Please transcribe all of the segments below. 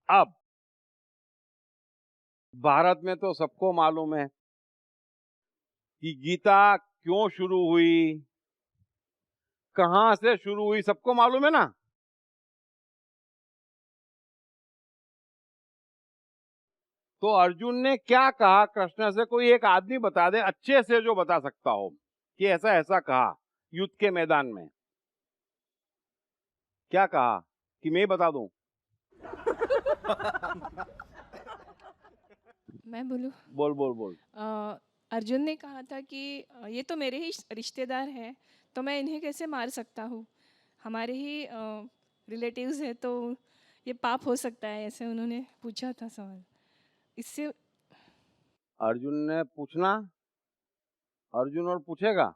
अब भारत में तो सबको मालूम है कि गीता क्यों शुरू हुई, कहां से शुरू हुई, सबको मालूम है ना। तो अर्जुन ने क्या कहा कृष्ण से, कोई एक आदमी बता दे अच्छे से जो बता सकता हो कि ऐसा ऐसा कहा युद्ध के मैदान में। क्या कहा कि मैं बता दूं? मैं बोलूं? बोल बोल बोल। अर्जुन ने कहा था कि ये तो मेरे ही रिश्तेदार हैं, तो मैं इन्हें कैसे मार सकता हूँ, हमारे ही रिलेटिव्स हैं, तो ये पाप हो सकता है, ऐसे उन्होंने पूछा था सवाल। इससे अर्जुन ने पूछना, अर्जुन और पूछेगा,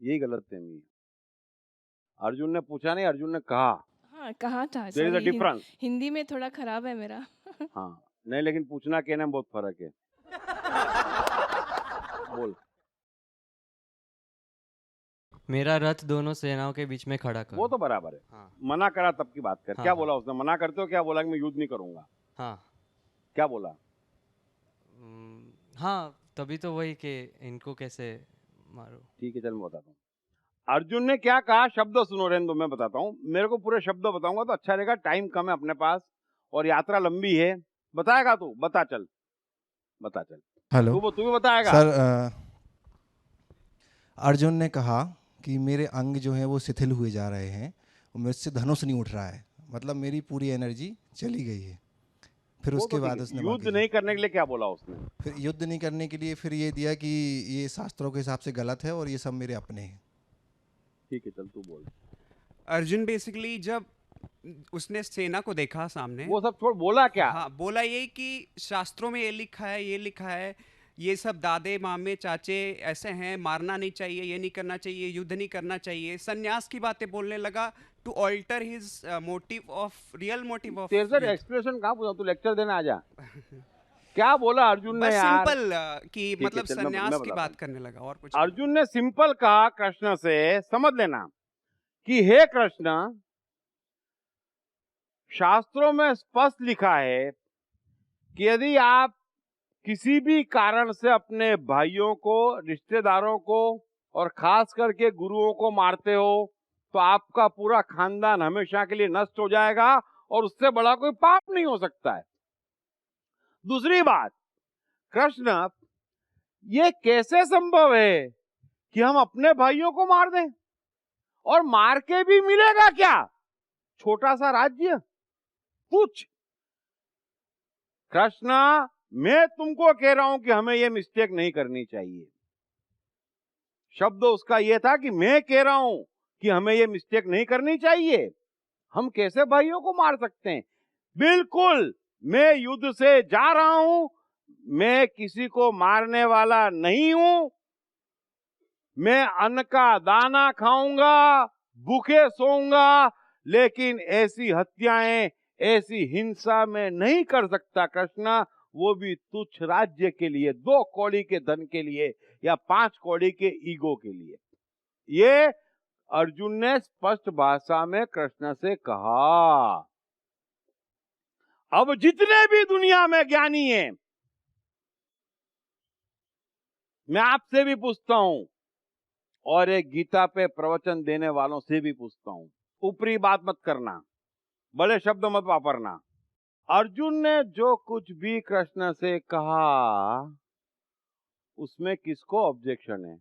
यही गलतफहमी है। अर्जुन ने पूछा नहीं, अर्जुन ने कहा। हाँ, कहा था, there is a sorry, difference. Hindi में थोड़ा खराब है मेरा। हाँ नहीं, लेकिन पूछना कहने में बहुत फर्क है। बोल। मेरा रथ दोनों सेनाओं के बीच में खड़ा कर। वो तो बराबर है। हाँ मना करा तब की बात कर। हाँ, क्या हाँ। बोला उसने? मना करते हो क्या बोला कि मैं युद्ध नहीं करूंगा? हाँ। क्या बोला? हाँ, तभी तो वही कि इनको कैसे मारो। ठीक है, चल मैं बताता हूँ। अर्जुन ने क्या कहा, शब्द सुनो, रेंदो मैं बताता हूँ। मेरे को पूरे शब्द बताऊंगा तो अच्छा रहेगा, टाइम कम है अपने पास और यात्रा लंबी है। बताएगा तू? बता चल, बता चल। हेलो तू भी बताएगा? सर, अर्जुन ने कहा कि मेरे अंग जो हैं वो शिथिल हुए जा रहे हैं और मुझसे धनुष नहीं उठ रहा है, मतलब मेरी पूरी एनर्जी चली गई है। फिर वो उसके तो ठीक बाद है। उसने युद्ध बाकी नहीं करने के लिए क्या बोला उसने? फिर युद्ध नहीं करने के लिए फिर ये दिया कि ये शास्त्रों के हिसाब से गलत है और ये सब मेरे अपने हैं। ठीक है, चल तू बोल। अर्जुन बेसिकली जब उसने सेना को देखा सामने, वो सब छोड़, बोला क्या? हाँ, बोला ये कि शास्त्रों में ये लिखा है, ये लिखा है, ये सब दादे मामे चाचे ऐसे हैं, मारना नहीं चाहिए, ये नहीं करना चाहिए, युद्ध नहीं करना चाहिए, संन्यास की बातें बोलने लगा to alter his motive of real motive of. तेरे से एक्सप्रेशन कहाँ पूछा? तू लेक्चर देने आ जा। क्या बोला अर्जुन ने बस यार? सिंपल कि ठीक है, मतलब चल मैं संन्यास की बताता बात हूँ। करने लगा और कुछ नहीं। अर्जुन ने सिंपल कहा कृष्ण से, समझ लेना कि हे कृष्ण, शास्त्रों में स्पष्ट लिखा है कि यदि आप किसी भी कारण से अपने भाइयों को, रिश्तेदारों को और खास करके गुरुओं को मारते हो तो आपका पूरा खानदान हमेशा के लिए नष्ट हो जाएगा और उससे बड़ा कोई पाप नहीं हो सकता है। दूसरी बात, कृष्ण, ये कैसे संभव है कि हम अपने भाइयों को मार दें और मार के भी मिलेगा क्या? छोटा सा राज्य, कुछ। कृष्ण, मैं तुमको कह रहा हूं कि हमें यह मिस्टेक नहीं करनी चाहिए। शब्द उसका यह था कि मैं कह रहा हूं कि हमें यह मिस्टेक नहीं करनी चाहिए। हम कैसे भाइयों को मार सकते हैं? बिल्कुल, मैं युद्ध से जा रहा हूं, मैं किसी को मारने वाला नहीं हूं। मैं अन्न का दाना खाऊंगा, भूखे सोऊंगा, लेकिन ऐसी हत्याएं, ऐसी हिंसा में नहीं कर सकता कृष्ण, वो भी तुच्छ राज्य के लिए, 2 कौड़ी के धन के लिए या 5 कौड़ी के ईगो के लिए। ये अर्जुन ने स्पष्ट भाषा में कृष्ण से कहा। अब जितने भी दुनिया में ज्ञानी हैं, मैं आपसे भी पूछता हूं और एक गीता पे प्रवचन देने वालों से भी पूछता हूं, ऊपरी बात मत करना, बड़े शब्द मत वापरना। अर्जुन ने जो कुछ भी कृष्ण से कहा उसमें किसको ऑब्जेक्शन है?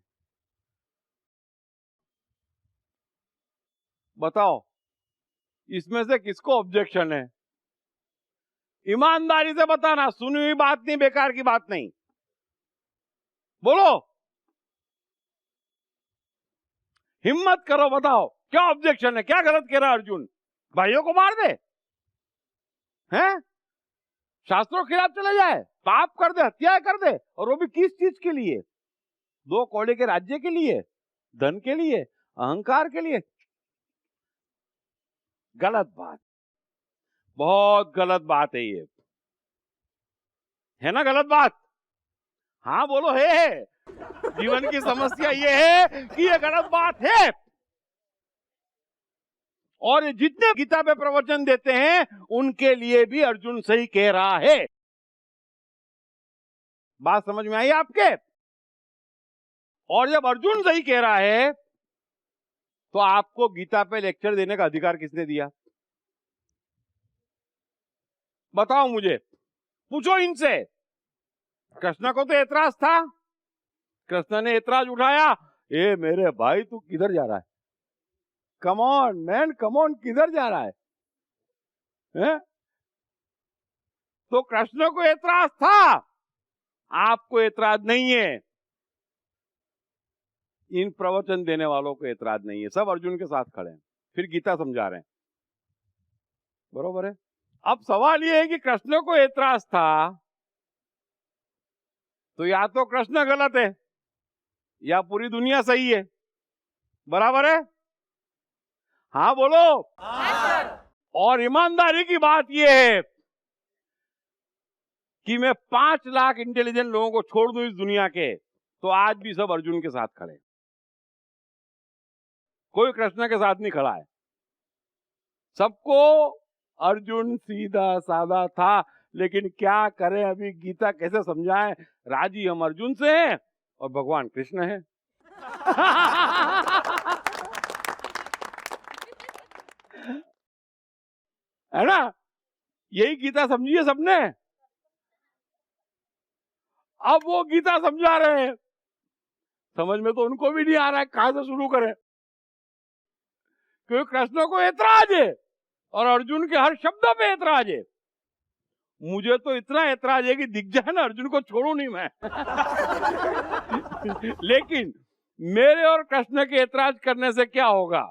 बताओ, इसमें से किसको ऑब्जेक्शन है? ईमानदारी से बताना, सुनी हुई बात नहीं, बेकार की बात नहीं, बोलो, हिम्मत करो, बताओ क्या ऑब्जेक्शन है? क्या गलत कह रहा अर्जुन? भाइयों को मार दे हैं? शास्त्रों के खिलाफ चले जाए, पाप कर दे, हत्याएं कर दे, और वो भी किस चीज के लिए? 2 कौड़े के राज्य के लिए, धन के लिए, अहंकार के लिए? गलत बात, बहुत गलत बात है ये, है ना? गलत बात? हाँ बोलो, है। जीवन की समस्या ये है कि ये गलत बात है। और ये जितने गीता पे प्रवचन देते हैं उनके लिए भी अर्जुन सही कह रहा है। बात समझ में आई आपके? और जब अर्जुन सही कह रहा है तो आपको गीता पे लेक्चर देने का अधिकार किसने दिया? बताओ मुझे, पूछो इनसे। कृष्ण को तो ऐतराज था, कृष्ण ने ऐतराज उठाया, ए मेरे भाई तू किधर जा रहा है? Come on man, come on, किधर जा रहा है? हैं? तो कृष्ण को ऐतराज था, आपको ऐतराज नहीं है। इन प्रवचन देने वालों को ऐतराज नहीं है, सब अर्जुन के साथ खड़े हैं, फिर गीता समझा रहे हैं। बरोबर है? अब सवाल यह है कि कृष्ण को ऐतराज था तो या तो कृष्ण गलत है या पूरी दुनिया सही है। बराबर है? हाँ बोलो। और ईमानदारी की बात यह है कि मैं 5 लाख इंटेलिजेंट लोगों को छोड़ दूं इस दुनिया के, तो आज भी सब अर्जुन के साथ खड़े हैं, कोई कृष्ण के साथ नहीं खड़ा है। सबको अर्जुन सीधा साधा था, लेकिन क्या करें, अभी गीता कैसे समझाएं? राजी हम अर्जुन से हैं और भगवान कृष्ण है। है ना? यही गीता समझी है सबने। अब वो गीता समझा रहे हैं, समझ में तो उनको भी नहीं आ रहा है कहां से शुरू करें, क्योंकि कृष्ण को ऐतराज है और अर्जुन के हर शब्द पे ऐतराज है। मुझे तो इतना ऐतराज है कि दिख जाए ना अर्जुन को छोड़ू नहीं मैं। लेकिन मेरे और कृष्ण के ऐतराज करने से क्या होगा?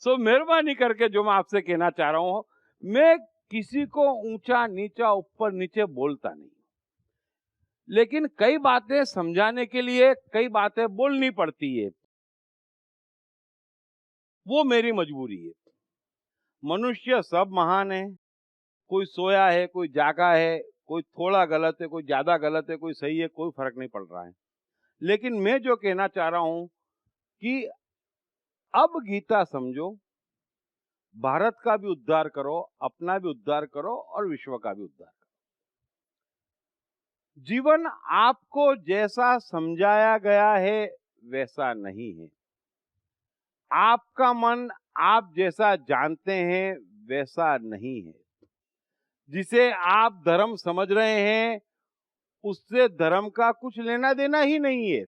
सो मेहरबानी करके जो मैं आपसे कहना चाह रहा हूं, मैं किसी को ऊंचा नीचा ऊपर नीचे बोलता नहीं, लेकिन कई बातें समझाने के लिए कई बातें बोलनी पड़ती है, वो मेरी मजबूरी है। मनुष्य सब महान है, कोई सोया है, कोई जागा है, कोई थोड़ा गलत है, कोई ज्यादा गलत है, कोई सही है, कोई फर्क नहीं पड़ रहा है। लेकिन मैं जो कहना चाह रहा हूं कि अब गीता समझो, भारत का भी उद्धार करो, अपना भी उद्धार करो और विश्व का भी उद्धार करो। जीवन आपको जैसा समझाया गया है वैसा नहीं है। आपका मन आप जैसा जानते हैं वैसा नहीं है। जिसे आप धर्म समझ रहे हैं उससे धर्म का कुछ लेना देना ही नहीं है।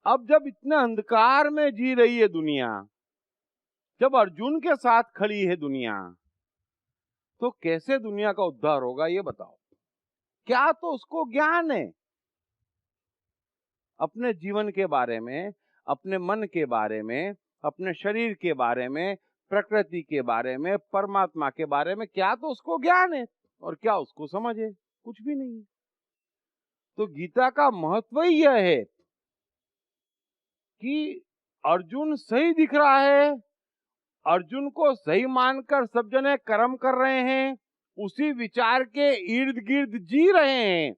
अब जब इतना अंधकार में जी रही है दुनिया, जब अर्जुन के साथ खड़ी है दुनिया, तो कैसे दुनिया का उद्धार होगा ये बताओ? क्या तो उसको ज्ञान है अपने जीवन के बारे में, अपने मन के बारे में, अपने शरीर के बारे में, प्रकृति के बारे में, परमात्मा के बारे में, क्या तो उसको ज्ञान है और क्या उसको समझ है? कुछ भी नहीं। तो गीता का महत्व ही यह है कि अर्जुन सही दिख रहा है, अर्जुन को सही मानकर सब जने कर्म कर रहे हैं, उसी विचार के इर्द गिर्द जी रहे हैं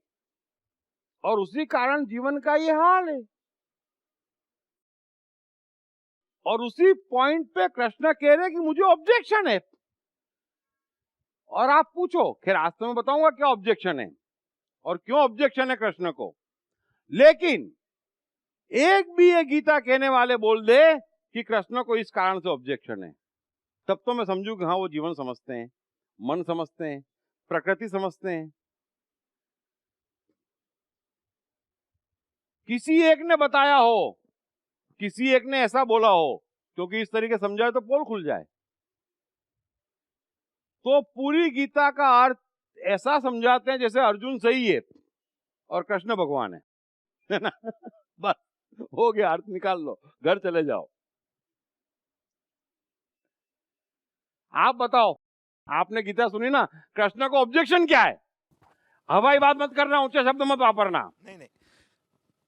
और उसी कारण जीवन का ये हाल है। और उसी पॉइंट पे कृष्ण कह रहे कि मुझे ऑब्जेक्शन है। और आप पूछो, खैर आज तो मैं बताऊंगा क्या ऑब्जेक्शन है और क्यों ऑब्जेक्शन है कृष्ण को। लेकिन एक भी ये गीता कहने वाले बोल दे कि कृष्ण को इस कारण से ऑब्जेक्शन है, तब तो मैं समझू कि हाँ वो जीवन समझते हैं, मन समझते हैं, प्रकृति समझते हैं। किसी एक ने बताया हो, किसी एक ने ऐसा बोला हो, क्योंकि इस तरीके समझाए तो पोल खुल जाए। तो पूरी गीता का अर्थ ऐसा समझाते हैं जैसे अर्जुन सही है और कृष्ण भगवान है ना? बस हो गया, अर्थ निकाल लो, घर चले जाओ। आप बताओ, आपने गीता सुनी ना, कृष्ण को ऑब्जेक्शन क्या है? हवाई बात मत करना, ऊंचे शब्द मत वापरना। नहीं नहीं,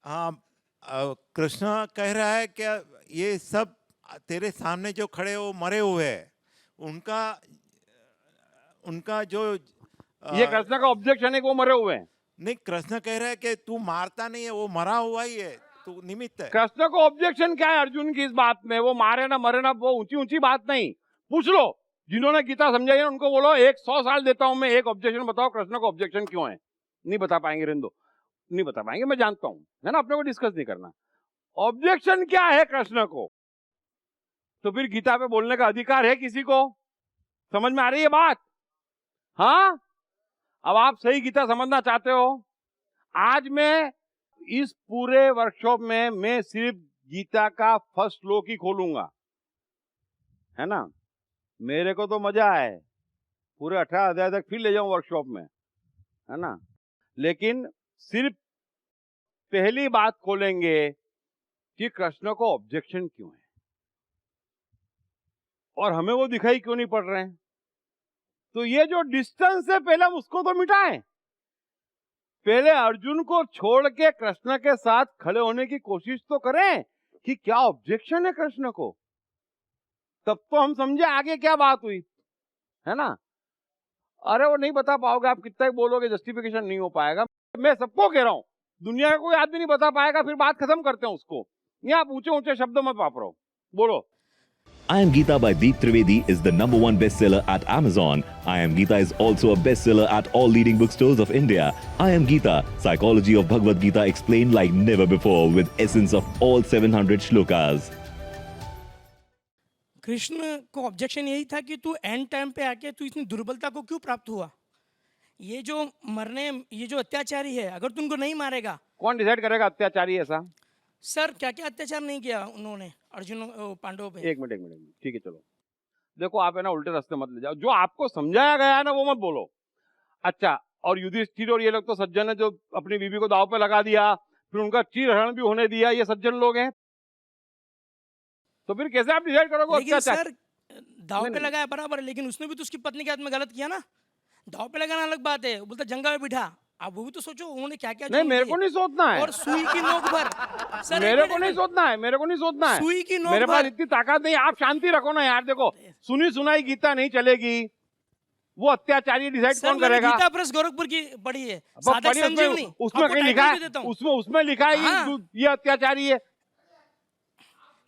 हाँ, कृष्ण कह रहा है कि ये सब तेरे सामने जो खड़े वो मरे हुए हैं, उनका जो ये कृष्ण का ऑब्जेक्शन है कि वो मरे हुए हैं। नहीं, कृष्ण कह रहा है कि तू मारता नहीं है, वो मरा हुआ ही है, तू निमित्त है। कृष्ण को ऑब्जेक्शन क्या है अर्जुन की इस बात में? वो मारे ना मरे ना, वो ऊंची ऊंची बात नहीं। पूछ लो जिन्होंने गीता समझाई है उनको, बोलो 100 साल देता हूं मैं, एक ऑब्जेक्शन बताओ कृष्ण को ऑब्जेक्शन क्यों है। नहीं बता पाएंगे, रिंदो नहीं बता पाएंगे, मैं जानता हूं, है ना, अपने को डिस्कस नहीं करना। ऑब्जेक्शन क्या है कृष्ण को? तो फिर गीता पे बोलने का अधिकार है किसी को? समझ में आ रही है बात? हाँ, अब आप सही गीता समझना चाहते हो, आज मैं इस पूरे वर्कशॉप में मैं सिर्फ गीता का फर्स्ट श्लोक ही खोलूंगा, है ना। मेरे को तो मजा है, पूरे 18 अध्याय तक फिर ले जाऊं वर्कशॉप में, है ना। लेकिन सिर्फ पहली बात खोलेंगे कि कृष्ण को ऑब्जेक्शन क्यों है और हमें वो दिखाई क्यों नहीं पड़ रहे हैं। तो ये जो डिस्टेंस है पहले हम उसको तो मिटाएं। पहले अर्जुन को छोड़ के कृष्ण के साथ खड़े होने की कोशिश तो करें कि क्या ऑब्जेक्शन है कृष्ण को, तब तो हम समझे आगे क्या बात हुई, है ना। अरे वो नहीं बता पाओगे, आप कितना ही बोलोगे जस्टिफिकेशन नहीं हो पाएगा। मैं सबको कह रहा हूं, दुनिया का कोई आदमी नहीं बता पाएगा, फिर बात खत्म करते हैं उसको। ये आप ऊंचे ऊंचे शब्द मत वापरो, बोलो। I Am Geeta by Deep Trivedi is the #1 bestseller at Amazon. I Am Geeta is also a bestseller at all leading bookstores of India. I Am Geeta, Psychology of Bhagavad Gita explained like never before with essence of all 700 shlokas. Krishna को objection यही था कि तू and time पे आके तू इतनी दुर्बलता को क्यों प्राप्त हुआ। ये जो ये जो अत्याचारी है, अगर तुमको नहीं मारेगा। कौन डिसाइड करेगा अत्याचारी ऐसा? सर क्या क्या अत्याचार नहीं किया उन्होंने अर्जुन पांडवों पे। एक मिनट, ठीक है, चलो देखो, आप है ना उल्टे रास्ते मत ले जाओ। जो आपको समझाया गया है ना वो मत बोलो। अच्छा, और युधिष्ठिर और ये लोग तो सज्जन है जो अपनी बीवी को दाव पे लगा दिया, फिर उनका चीरहरण भी होने दिया, ये सज्जन लोग हैं। तो फिर कैसे आप डिसाइड करोगे? लेकिन सर दाव पे लगाया बराबर है, लेकिन उसने भी तो उसकी पत्नी के हाथ में गलत किया ना। दाव पे लगाना अलग बात है, बोलता जंगा में बिठा। आप वो भी तो सोचो उन्होंने क्या क्या। नहीं, मेरे को नहीं सोचना है। और सुई की नोक पर सर, मेरे को नहीं सोचना है, मेरे को नहीं सोचना है। सुई की नोक मेरे पास पर। इतनी ताकत नहीं। आप शांति रखो ना यार। देखो, सुनी सुनाई गीता नहीं चलेगी। वो अत्याचारी डिसाइड कौन करेगा? गीता प्रेस गोरखपुर की पढ़ी है, उसमें कहीं लिखा है, उसमें लिखा है ये अत्याचारी है।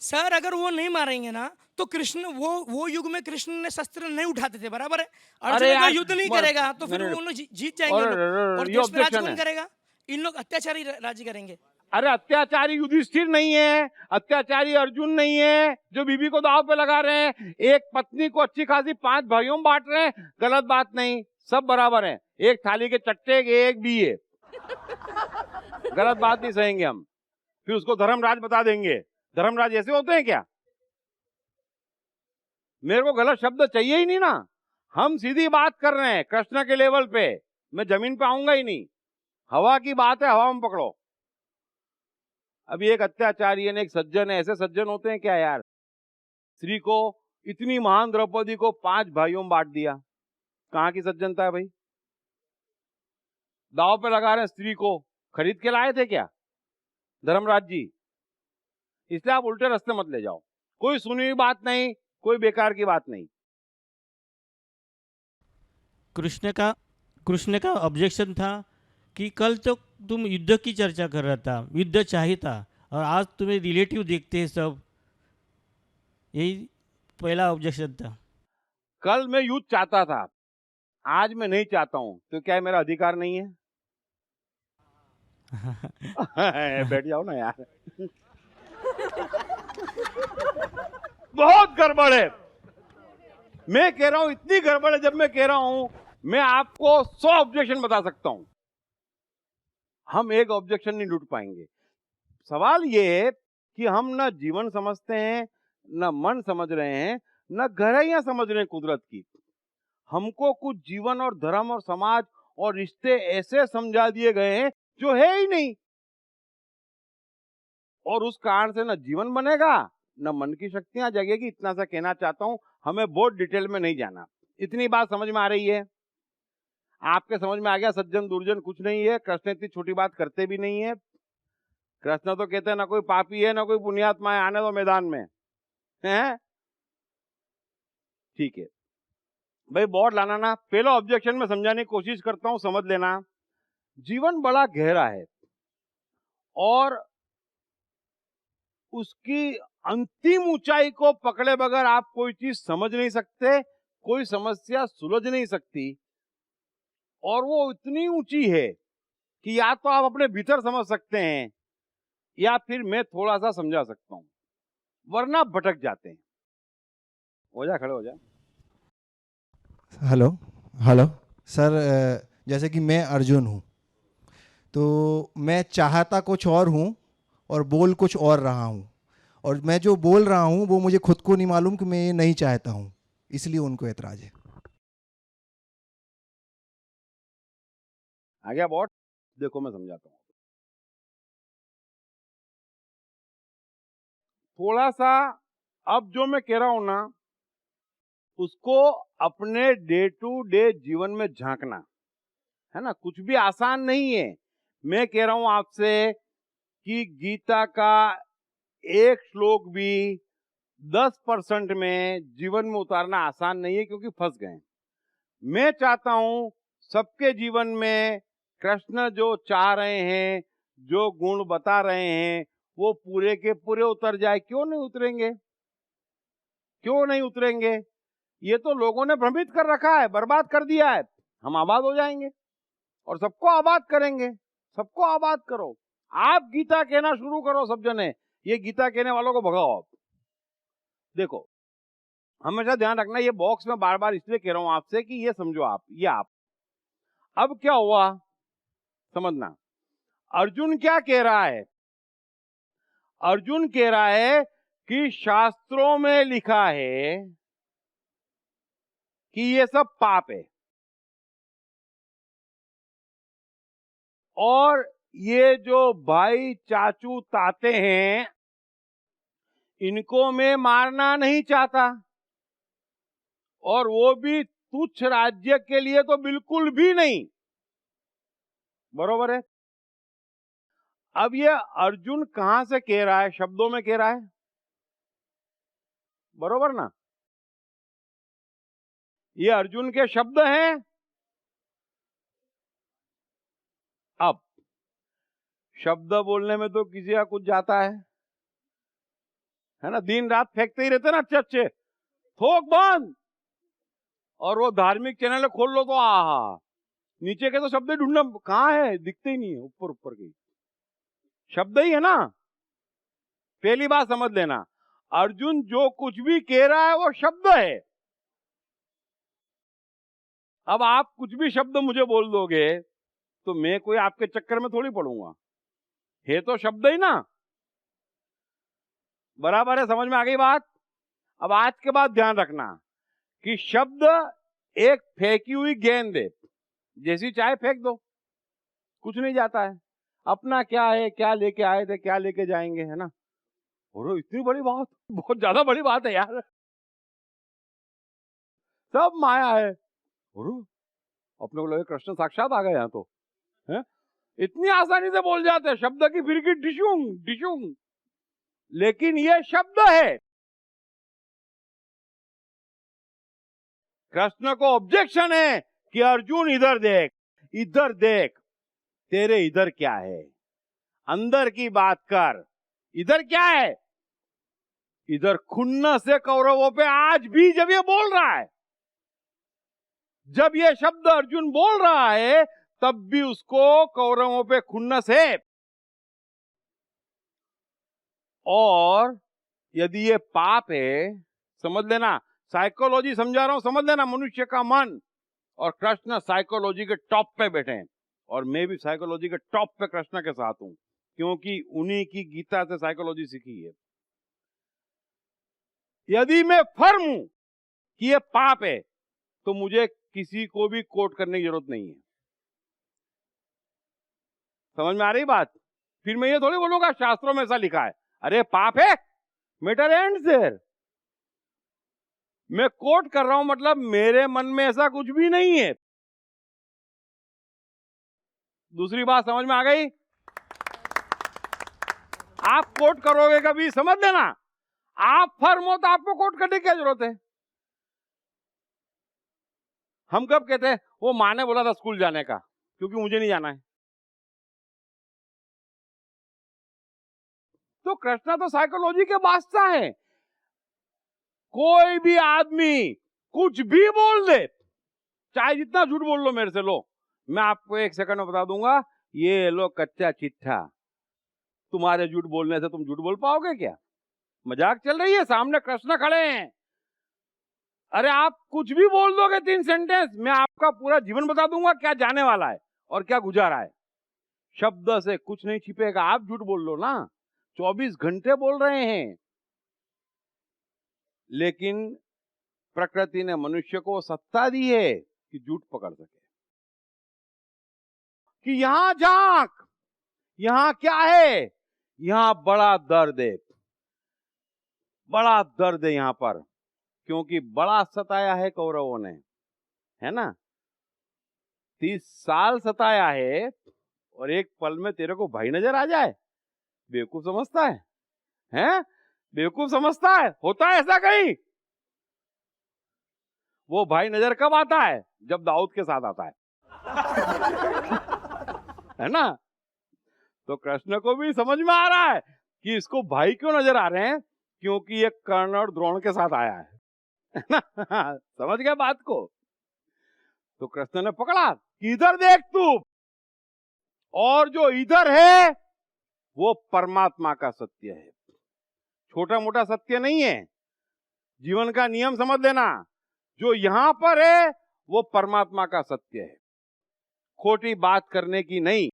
सर अगर वो नहीं मारेंगे ना तो कृष्ण वो युग में कृष्ण ने शस्त्र नहीं उठाते थे, बराबर है। अर्जुन अगर युद्ध नहीं करेगा तो फिर वो लोग जीत जाएंगे और देश पे राज कौन करेगा? इन लोग अत्याचारी राज्य करेंगे। अरे अत्याचारी युधिष्ठिर नहीं है, अत्याचारी अर्जुन नहीं है जो बीबी को दांव पे लगा रहे हैं। एक पत्नी को अच्छी खासी 5 भाइयों में बांट रहे हैं, गलत बात नहीं, सब बराबर है। एक थाली के चट्टे एक भी है, गलत बात नहीं सहेंगे हम। फिर उसको धर्मराज बता देंगे। धर्मराज ऐसे होते हैं क्या? मेरे को गलत शब्द चाहिए ही नहीं ना। हम सीधी बात कर रहे हैं कृष्ण के लेवल पे, मैं जमीन पे आऊंगा ही नहीं। हवा की बात है, हवा में पकड़ो। अभी एक अत्याचारी है, एक सज्जन है, ऐसे सज्जन होते हैं क्या यार? स्त्री को, इतनी महान द्रौपदी को 5 भाइयों में बांट दिया। कहां की सज्जनता है भाई? दांव पे लगा रहे हैं स्त्री को, खरीद के लाए थे क्या धर्मराज जी? इसलिए आप उल्टे रास्ते मत ले जाओ। कोई सुनी हुई बात नहीं, कोई बेकार की बात नहीं। कृष्ण का ऑब्जेक्शन था कि कल तो तुम युद्ध की चर्चा कर रहा था, युद्ध चाहिए था, और आज तुम्हें रिलेटिव देखते हैं सब। यही पहला ऑब्जेक्शन था। कल मैं युद्ध चाहता था, आज मैं नहीं चाहता हूं, तो क्या मेरा अधिकार नहीं है? बैठ जाओ ना यार। बहुत गड़बड़ है। मैं कह रहा हूं इतनी गड़बड़ है, जब मैं कह रहा हूं मैं आपको 100 ऑब्जेक्शन बता सकता हूं, हम एक ऑब्जेक्शन नहीं लूट पाएंगे। सवाल ये है कि हम न जीवन समझते हैं, न मन समझ रहे हैं, न गहराइयां समझ रहे हैं कुदरत की। हमको कुछ जीवन और धर्म और समाज और रिश्ते ऐसे समझा दिए गए हैं जो है ही नहीं, और उस कारण से न जीवन बनेगा न मन की शक्तियां जगेगी। इतना सा कहना चाहता हूं, हमें बहुत डिटेल में नहीं जाना। इतनी बात समझ में आ रही है? आपके समझ में आ गया सज्जन दुर्जन कुछ नहीं है। कृष्ण इतनी छोटी बात करते भी नहीं है। कृष्ण तो कहते हैं ना कोई पापी है ना कोई पुण्यात्मा है, आने दो मैदान में, हैं? ठीक है भाई, बोर्ड लाना ना। पहला ऑब्जेक्शन में समझाने की कोशिश करता हूं, समझ लेना। जीवन बड़ा गहरा है और उसकी अंतिम ऊंचाई को पकड़े बगैर आप कोई चीज समझ नहीं सकते, कोई समस्या सुलझ नहीं सकती। और वो इतनी ऊंची है कि या तो आप अपने भीतर समझ सकते हैं या फिर मैं थोड़ा सा समझा सकता हूं, वरना भटक जाते हैं। हो जा, खड़े हो जा। हेलो हेलो सर, जैसे कि मैं अर्जुन हूँ, तो मैं चाहता कुछ और हूँ और बोल कुछ और रहा हूँ, और मैं जो बोल रहा हूँ वो मुझे खुद को नहीं मालूम कि मैं ये नहीं चाहता हूँ, इसलिए उनको एतराज है। आ गया बॉट? देखो मैं समझाता हूँ। थोड़ा सा अब जो मैं कह रहा हूं ना, उसको अपने डे टू डे जीवन में झांकना है ना। कुछ भी आसान नहीं है। मैं कह रहा हूं आपसे कि गीता का एक श्लोक भी 10% में जीवन में उतारना आसान नहीं है, क्योंकि फंस गए। मैं चाहता हूं सबके जीवन में कृष्ण जो चाह रहे हैं, जो गुण बता रहे हैं, वो पूरे के पूरे उतर जाए। क्यों नहीं उतरेंगे? क्यों नहीं उतरेंगे? ये तो लोगों ने भ्रमित कर रखा है, बर्बाद कर दिया है। हम आबाद हो जाएंगे और सबको आबाद करेंगे। सबको आबाद करो। आप गीता कहना शुरू करो सब जने। ये गीता कहने वालों को भगाओ आप। देखो, हमेशा ध्यान रखना, ये बॉक्स में बार बार इसलिए कह रहा हूं आपसे कि ये समझो आप, ये आप। अब क्या हुआ समझना। अर्जुन क्या कह रहा है? अर्जुन कह रहा है कि शास्त्रों में लिखा है कि ये सब पाप है, और ये जो भाई चाचू ताते हैं, इनको मैं मारना नहीं चाहता, और वो भी तुच्छ राज्य के लिए तो बिल्कुल भी नहीं। बरोबर है? अब ये अर्जुन कहां से कह रहा है? शब्दों में कह रहा है, बरोबर ना? ये अर्जुन के शब्द हैं। अब शब्द बोलने में तो किसी का कुछ जाता है ना। दिन रात फेंकते ही रहते ना अच्छे अच्छे, थोक बंद। और वो धार्मिक चैनल खोल लो तो आहा, नीचे के तो शब्द ढूंढना कहां है, दिखते ही नहीं है। ऊपर ऊपर के शब्द ही है ना। पहली बात समझ लेना, अर्जुन जो कुछ भी कह रहा है वो शब्द है। अब आप कुछ भी शब्द मुझे बोल दोगे तो मैं कोई आपके चक्कर में थोड़ी पड़ूंगा। है तो शब्द ही ना। बराबर है? समझ में आ गई बात? अब आज के बाद ध्यान रखना कि शब्द एक फेंकी हुई गेंद है, जैसी चाहे फेंक दो, कुछ नहीं जाता है। अपना क्या है, क्या लेके आए थे, क्या लेके जाएंगे, है ना। और इतनी बड़ी बात, बहुत ज्यादा बड़ी बात है यार। सब माया है। और अपने को लगे कृष्ण साक्षात आ गए यहाँ तो, है? इतनी आसानी से बोल जाते हैं, शब्द की फिरकी डिशूंग डिशूंग। लेकिन ये शब्द है। कृष्ण को ऑब्जेक्शन है कि अर्जुन इधर देख, इधर देख, तेरे इधर क्या है, अंदर की बात कर। इधर क्या है? इधर खुन्नस से कौरवों पे आज भी जब ये बोल रहा है, जब ये शब्द अर्जुन बोल रहा है, तब भी उसको कौरवों पे खुन्नस है। और यदि ये पाप है, समझ लेना, साइकोलॉजी समझा रहा हूं, समझ लेना, मनुष्य का मन। और कृष्ण साइकोलॉजी के टॉप पे बैठे हैं, और मैं भी साइकोलॉजी के टॉप पे कृष्ण के साथ हूं, क्योंकि उन्हीं की गीता से साइकोलॉजी सीखी है। यदि मैं फर्म हूं कि ये पाप है, तो मुझे किसी को भी कोट करने की जरूरत नहीं है। समझ में आ रही बात? फिर मैं ये थोड़ी बोलूंगा शास्त्रों में ऐसा लिखा है, अरे पाप है, मैटर एंड्स देयर। मैं कोट कर रहा हूं, मतलब मेरे मन में ऐसा कुछ भी नहीं है। दूसरी बात समझ में आ गई? आप कोट करोगे कभी, समझ लेना, आप फर्म हो तो आपको कोट करने की क्या जरूरत है? हम कब कहते हैं वो माँ ने बोला था स्कूल जाने का, क्योंकि मुझे नहीं जाना है। तो कृष्णा तो साइकोलॉजी के बादशाह हैं। कोई भी आदमी कुछ भी बोल दे, चाहे जितना झूठ बोल लो मेरे से, लो मैं आपको 1 सेकंड में बता दूंगा, ये लो कच्चा चिट्ठा, तुम्हारे झूठ बोलने से तुम झूठ बोल पाओगे क्या? मजाक चल रही है? सामने कृष्ण खड़े हैं। अरे आप कुछ भी बोल दोगे 3 सेंटेंस, मैं आपका पूरा जीवन बता दूंगा क्या जाने वाला है और क्या गुजारा है। शब्द से कुछ नहीं छिपेगा। आप झूठ बोल लो ना, 24 घंटे बोल रहे हैं, लेकिन प्रकृति ने मनुष्य को सत्ता दी है कि झूठ पकड़ सके, कि यहां झांक, यहां क्या है, यहां बड़ा दर्द है, बड़ा दर्द है यहां पर, क्योंकि बड़ा सताया है कौरवों ने, है ना? 30 साल सताया है और एक पल में तेरे को भाई नजर आ जाए, बेवकूफ समझता है? हैं? बेवकूफ समझता है? होता है ऐसा कहीं? वो भाई नजर कब आता है? जब दाऊद के साथ आता है। है ना? तो कृष्ण को भी समझ में आ रहा है कि इसको भाई क्यों नजर आ रहे हैं, क्योंकि ये कर्ण और द्रोण के साथ आया है ना? समझ गए बात को? तो कृष्ण ने पकड़ा कि इधर देख तू, और जो इधर है वो परमात्मा का सत्य है, छोटा मोटा सत्य नहीं है। जीवन का नियम समझ लेना, जो यहां पर है वो परमात्मा का सत्य है, खोटी बात करने की नहीं।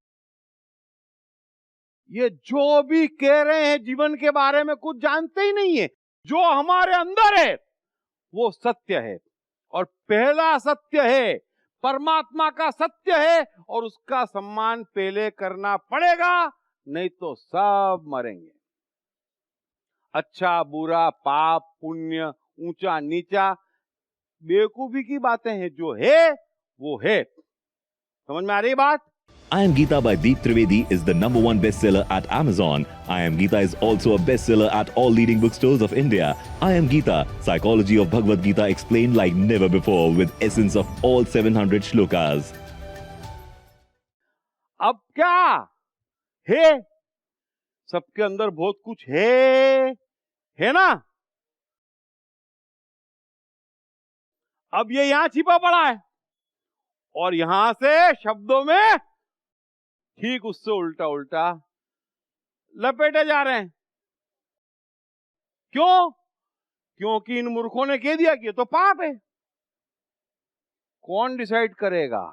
ये जो भी कह रहे हैं जीवन के बारे में कुछ जानते ही नहीं है। जो हमारे अंदर है वो सत्य है, और पहला सत्य है, परमात्मा का सत्य है, और उसका सम्मान पहले करना पड़ेगा, नहीं तो सब मरेंगे। अच्छा बुरा, पाप पुण्य, ऊंचा नीचा, बेवकूफी की बातें हैं। जो है वो है। समझ में आ रही बात? I Am Gita by Deep Trivedi is the #1 bestseller at Amazon. I Am Gita is also a bestseller at all leading bookstores of India. I Am Gita, Psychology of Bhagavad Gita explained like never before with essence of all 700 shlokas. अब क्या है? सबके अंदर बहुत कुछ है ना? अब ये यहां छिपा पड़ा है, और यहां से शब्दों में ठीक उससे उल्टा उल्टा लपेटे जा रहे हैं। क्यों? क्योंकि इन मूर्खों ने कह दिया कि ये तो पाप है। कौन डिसाइड करेगा?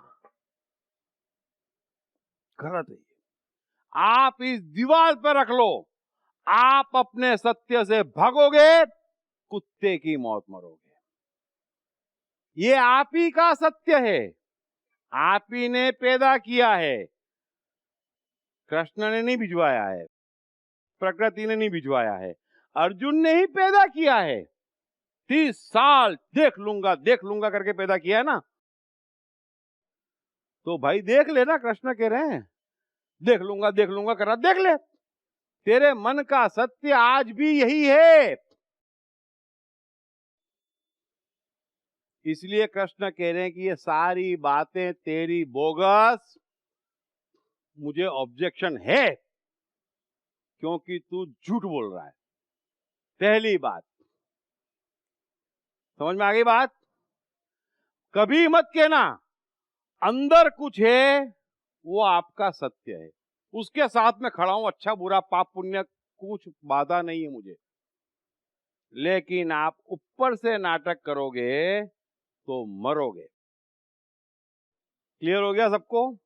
गलत है। आप इस दीवार पर रख लो, आप अपने सत्य से भागोगे, कुत्ते की मौत मरोगे। ये आप ही का सत्य है, आप ही ने पैदा किया है। कृष्ण ने नहीं भिजवाया है, प्रकृति ने नहीं भिजवाया है, अर्जुन ने ही पैदा किया है। 30 साल देख लूंगा करके पैदा किया है ना। तो भाई देख लेना, कृष्ण कह रहे हैं देख लूंगा कर रहा, देख ले। तेरे मन का सत्य आज भी यही है। इसलिए कृष्ण कह रहे हैं कि ये सारी बातें तेरी बोगस, मुझे ऑब्जेक्शन है, क्योंकि तू झूठ बोल रहा है। पहली बात समझ में आ गई बात? कभी मत कहना अंदर कुछ है वो आपका सत्य है, उसके साथ में खड़ा हूं, अच्छा बुरा पाप पुण्य कुछ बाधा नहीं है मुझे। लेकिन आप ऊपर से नाटक करोगे तो मरोगे। क्लियर हो गया सबको?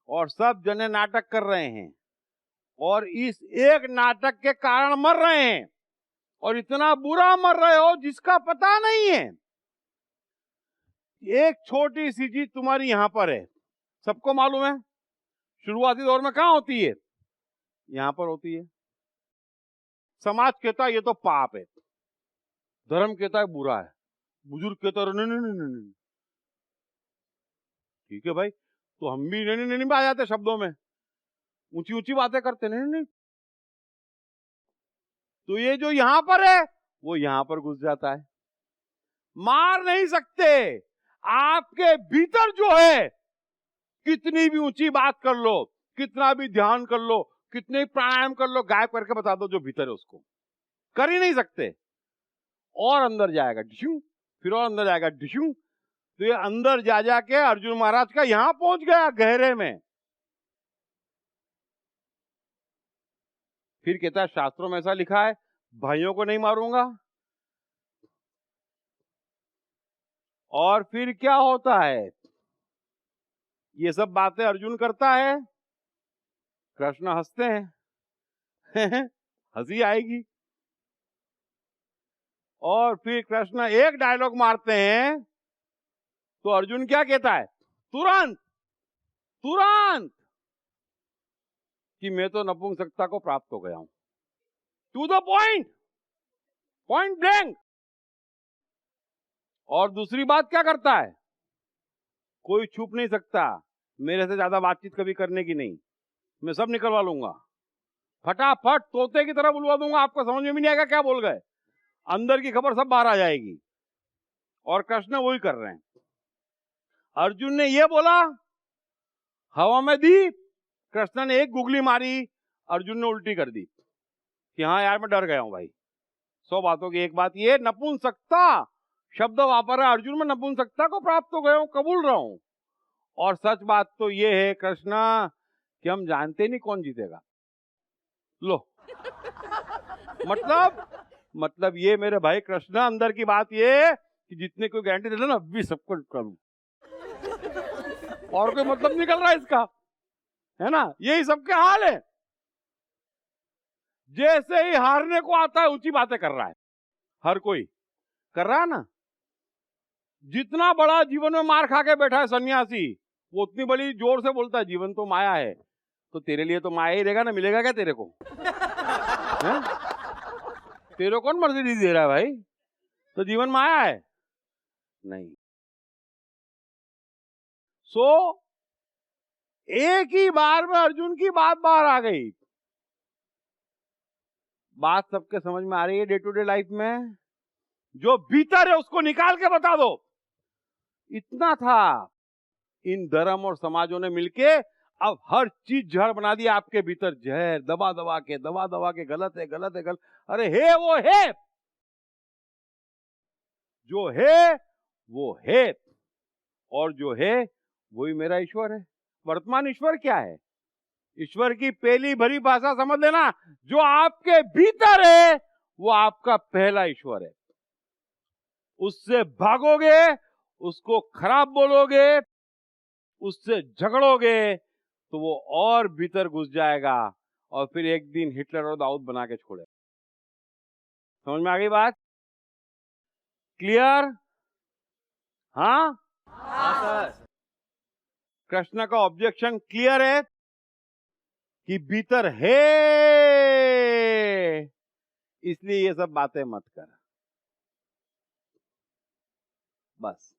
और सब जने नाटक कर रहे हैं, और इस एक नाटक के कारण मर रहे हैं, और इतना बुरा मर रहे हो जिसका पता नहीं है। एक छोटी सी चीज तुम्हारी यहां पर है, सबको मालूम है, शुरुआती दौर में कहां होती है? यहां पर होती है। समाज कहता है ये तो पाप है, धर्म कहता है बुरा है, बुजुर्ग कहता है नहीं। ठीक है भाई, तो हम भी नहीं में आ जाते, शब्दों में ऊंची ऊंची बातें करते नहीं। तो ये जो यहां पर है वो यहां पर घुस जाता है। मार नहीं सकते। आपके भीतर जो है, कितनी भी ऊंची बात कर लो, कितना भी ध्यान कर लो, कितने ही प्राणायाम कर लो, गायब करके बता दो जो भीतर है उसको, कर ही नहीं सकते। और अंदर जाएगा डिशू, फिर और अंदर जाएगा डिशू। तो ये अंदर जा जाके अर्जुन महाराज का यहां पहुंच गया गहरे में। फिर कहता है शास्त्रों में ऐसा लिखा है भाइयों को नहीं मारूंगा। और फिर क्या होता है, ये सब बातें अर्जुन करता है, कृष्ण हंसते हैं हंसी आएगी। और फिर कृष्ण एक डायलॉग मारते हैं तो अर्जुन क्या कहता है, तुरंत तुरंत, कि मैं तो नपुंसकता को प्राप्त हो गया हूं। To the point, point blank. और दूसरी बात क्या करता है, कोई छुप नहीं सकता, मेरे से ज्यादा बातचीत कभी करने की नहीं, मैं सब निकलवा लूंगा, फटाफट तोते की तरह बुलवा दूंगा, आपको समझ में भी नहीं आएगा क्या बोल गए, अंदर की खबर सब बाहर आ जाएगी। और कृष्ण वही कर रहे हैं। अर्जुन ने ये बोला, हवा में दी, कृष्ण ने एक गुगली मारी, अर्जुन ने उल्टी कर दी कि हाँ यार मैं डर गया हूं भाई। 100 बातों की एक बात ये, नपुंसकता शब्द वापरा अर्जुन में, नपुंसकता को प्राप्त हो गया हूं, कबूल रहा हूं। और सच बात तो ये है कृष्णा कि हम जानते नहीं कौन जीतेगा। लो मतलब ये मेरे भाई कृष्णा, अंदर की बात ये कि जितने कोई गारंटी दे दो ना, अभी सब कुछ करूं, और कोई मतलब निकल रहा है इसका, है ना। यही सबके हाल है। जैसे ही हारने को आता है ऊंची बातें कर रहा है, हर कोई कर रहा है ना। जितना बड़ा जीवन में मार खा के बैठा है सन्यासी, वो उतनी बड़ी जोर से बोलता है जीवन तो माया है। तो तेरे लिए तो माया ही रहेगा ना, मिलेगा क्या तेरे को है? तेरे कौन मर्सिडीज दे रहा है भाई, तो जीवन माया है नहीं। सो एक ही बार में अर्जुन की बात बाहर आ गई। बात सबके समझ में आ रही है डे टू डे लाइफ में, जो भीतर है उसको निकाल के बता दो। इतना था, इन धर्म और समाजों ने मिलके अब हर चीज जहर बना दिया आपके भीतर, जहर दबा दबा के गलत है गलत है गलत। अरे है वो है, जो है वो है, और जो है वही मेरा ईश्वर है। वर्तमान ईश्वर क्या है, ईश्वर की पहली भरी भाषा समझ लेना, जो आपके भीतर है वो आपका पहला ईश्वर है। उससे भागोगे, उसको खराब बोलोगे, उससे झगड़ोगे तो वो और भीतर घुस जाएगा और फिर एक दिन हिटलर और दाऊद बना के छोड़े। समझ में आ गई बात? क्लियर? हाँ सर। कृष्ण का ऑब्जेक्शन क्लियर है कि भीतर है, इसलिए ये सब बातें मत कर। बस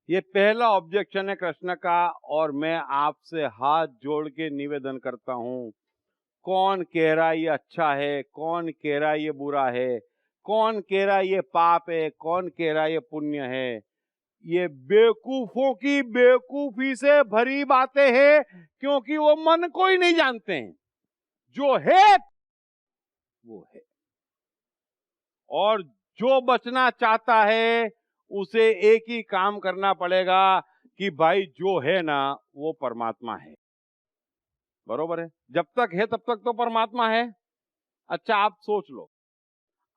ये पहला ऑब्जेक्शन है कृष्ण का। और मैं आपसे हाथ जोड़ के निवेदन करता हूं, कौन कह रहा ये अच्छा है, कौन कह रहा ये बुरा है, कौन कह रहा ये पाप है, कौन कह रहा ये पुण्य है, ये बेवकूफों की बेवकूफी से भरी बातें हैं, क्योंकि वो मन को ही नहीं जानते हैं। जो है वो है, और जो बचना चाहता है उसे एक ही काम करना पड़ेगा कि भाई जो है ना वो परमात्मा है। बरोबर है? जब तक है तब तक तो परमात्मा है। अच्छा आप सोच लो,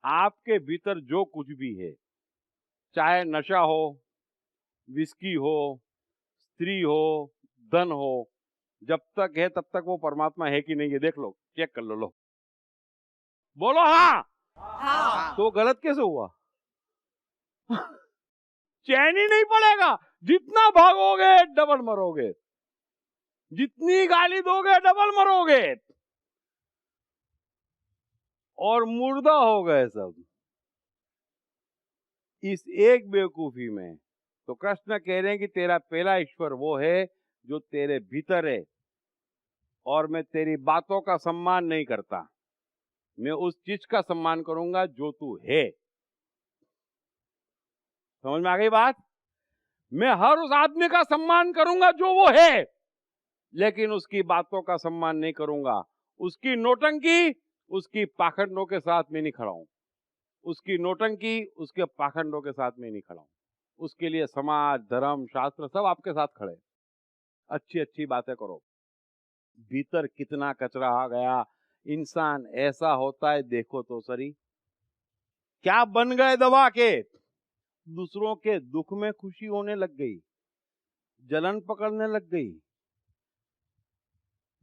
आपके भीतर जो कुछ भी है, चाहे नशा हो, विस्की हो, स्त्री हो, धन हो, जब तक है तब तक वो परमात्मा है कि नहीं, ये देख लो, चेक कर लो। बोलो हाँ। तो गलत कैसे हुआ? चैन ही नहीं पड़ेगा, जितना भागोगे डबल मरोगे, जितनी गाली दोगे डबल मरोगे, और मुर्दा हो गए सब इस एक बेवकूफी में। तो कृष्ण कह रहे हैं कि तेरा पहला ईश्वर वो है जो तेरे भीतर है, और मैं तेरी बातों का सम्मान नहीं करता, मैं उस चीज का सम्मान करूंगा जो तू है। समझ में आ गई बात? मैं हर उस आदमी का सम्मान करूंगा जो वो है, लेकिन उसकी बातों का सम्मान नहीं करूंगा, उसकी नौटंकी, उसकी पाखंडों के साथ मैं नहीं खड़ा हूं। उसकी नौटंकी, उसके पाखंडों के साथ मैं नहीं खड़ा हूं। उसके लिए समाज, धर्म, शास्त्र सब आपके साथ खड़े। अच्छी अच्छी बातें करो। भीतर कितना कचरा आ गया। इंसान ऐसा होता है, देखो तो सही। क्या बन गए दबा के। दूसरों के दुख में खुशी होने लग गई, जलन पकड़ने लग गई,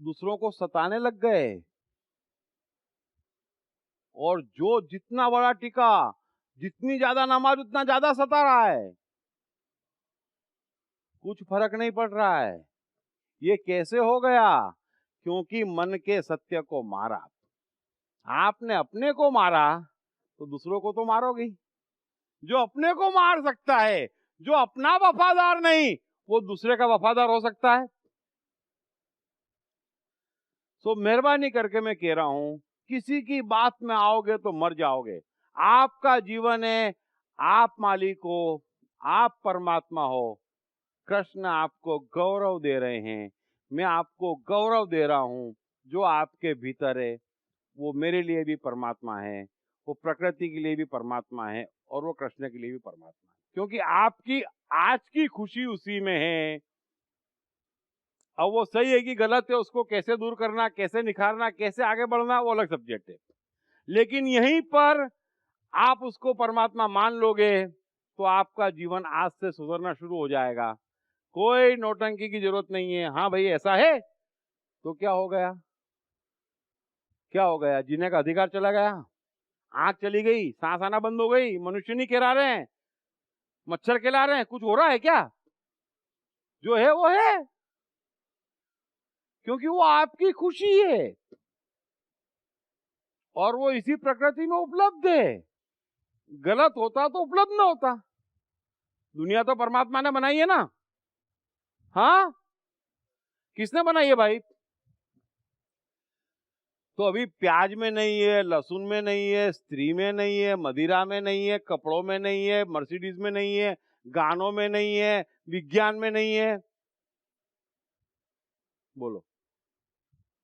दूसरों को सताने लग गए। और जो जितना बड़ा टिका, जितनी ज्यादा नमाज उतना ज्यादा सता रहा है। कुछ फर्क नहीं पड़ रहा है। ये कैसे हो गया? क्योंकि मन के सत्य को मारा। आपने अपने को मारा तो दूसरों को तो मारोगे। जो अपने को मार सकता है, जो अपना वफादार नहीं, वो दूसरे का वफादार हो सकता है। तो मेहरबानी करके मैं कह रहा हूं, किसी की बात में आओगे तो मर जाओगे। आपका जीवन है, आप मालिक हो, आप परमात्मा हो। कृष्ण आपको गौरव दे रहे हैं, मैं आपको गौरव दे रहा हूं। जो आपके भीतर है वो मेरे लिए भी परमात्मा है, वो प्रकृति के लिए भी परमात्मा है, और वो कृष्ण के लिए भी परमात्मा है। क्योंकि आपकी आज की खुशी उसी में है। अब वो सही है कि गलत है, उसको कैसे दूर करना, कैसे निखारना, कैसे आगे बढ़ना, वो अलग सब्जेक्ट है। लेकिन यहीं पर आप उसको परमात्मा मान लोगे तो आपका जीवन आज से सुधरना शुरू हो जाएगा। कोई नौटंकी की जरूरत नहीं है। हाँ भाई ऐसा है तो क्या हो गया? क्या हो गया? जीने का अधिकार चला गया, आंख चली गई, सांस आना बंद हो गई, मनुष्य नहीं कहला रहे हैं, मच्छर कहला रहे हैं, कुछ हो रहा है क्या? जो है वो है, क्योंकि वो आपकी खुशी है और वो इसी प्रकृति में उपलब्ध है। गलत होता तो उपलब्ध ना होता। दुनिया तो परमात्मा ने बनाई है ना। हाँ, किसने बनाई है भाई? तो अभी प्याज में नहीं है, लहसुन में नहीं है, स्त्री में नहीं है, मदिरा में नहीं है, कपड़ों में नहीं है, मर्सिडीज में नहीं है, गानों में नहीं है, विज्ञान में नहीं है। बोलो,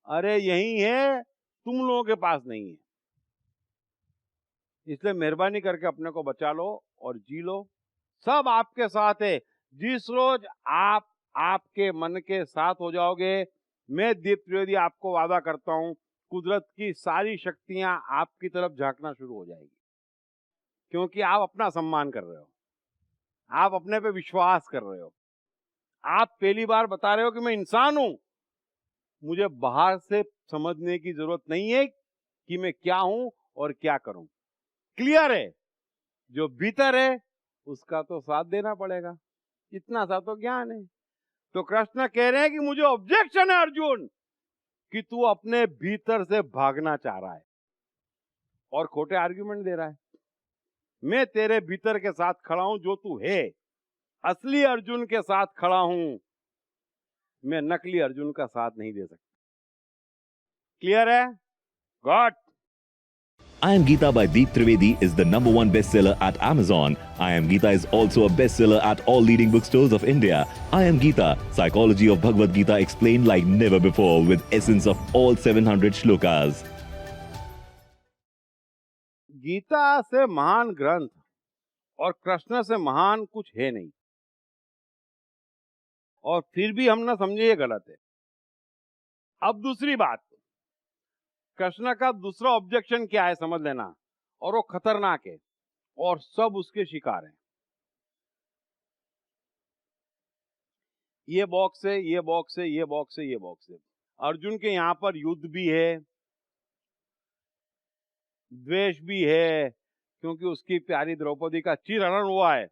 अरे यही है, तुम लोगों के पास नहीं है। इसलिए मेहरबानी करके अपने को बचा लो और जी लो। सब आपके साथ है। जिस रोज आप आपके मन के साथ हो जाओगे, मैं दीप त्रिवेदी आपको वादा करता हूं, कुदरत की सारी शक्तियां आपकी तरफ झांकना शुरू हो जाएगी। क्योंकि आप अपना सम्मान कर रहे हो, आप अपने पे विश्वास कर रहे हो। आप पहली बार बता रहे हो कि मैं इंसान हूं, मुझे बाहर से समझने की जरूरत नहीं है कि मैं क्या हूं और क्या करूं। क्लियर है? जो भीतर है उसका तो साथ देना पड़ेगा। इतना सा तो ज्ञान है। तो कृष्ण कह रहे हैं कि मुझे ऑब्जेक्शन है अर्जुन कि तू अपने भीतर से भागना चाह रहा है और खोटे आर्ग्यूमेंट दे रहा है। मैं तेरे भीतर के साथ खड़ा हूं, जो तू है, असली अर्जुन के साथ खड़ा हूं। मैं नकली अर्जुन का साथ नहीं दे सकता। क्लियर है? God. I Am Gita by Deep Trivedi is the #1 bestseller at Amazon. I Am Gita is also a bestseller at all leading bookstores of India. I Am Gita, Psychology of Bhagavad Gita explained like never before with essence of all 700 shlokas. Gita से महान ग्रंथ और कृष्ण से महान कुछ है नहीं, और फिर भी हम ना समझे ये गलत है। अब दूसरी बात, कृष्ण का दूसरा ऑब्जेक्शन क्या है समझ लेना, और वो खतरनाक है और सब उसके शिकार हैं। ये बॉक्स है, ये बॉक्स है, ये बॉक्स है, ये बॉक्स है। अर्जुन के यहां पर युद्ध भी है, द्वेष भी है, क्योंकि उसकी प्यारी द्रौपदी का चीरहरण हुआ है।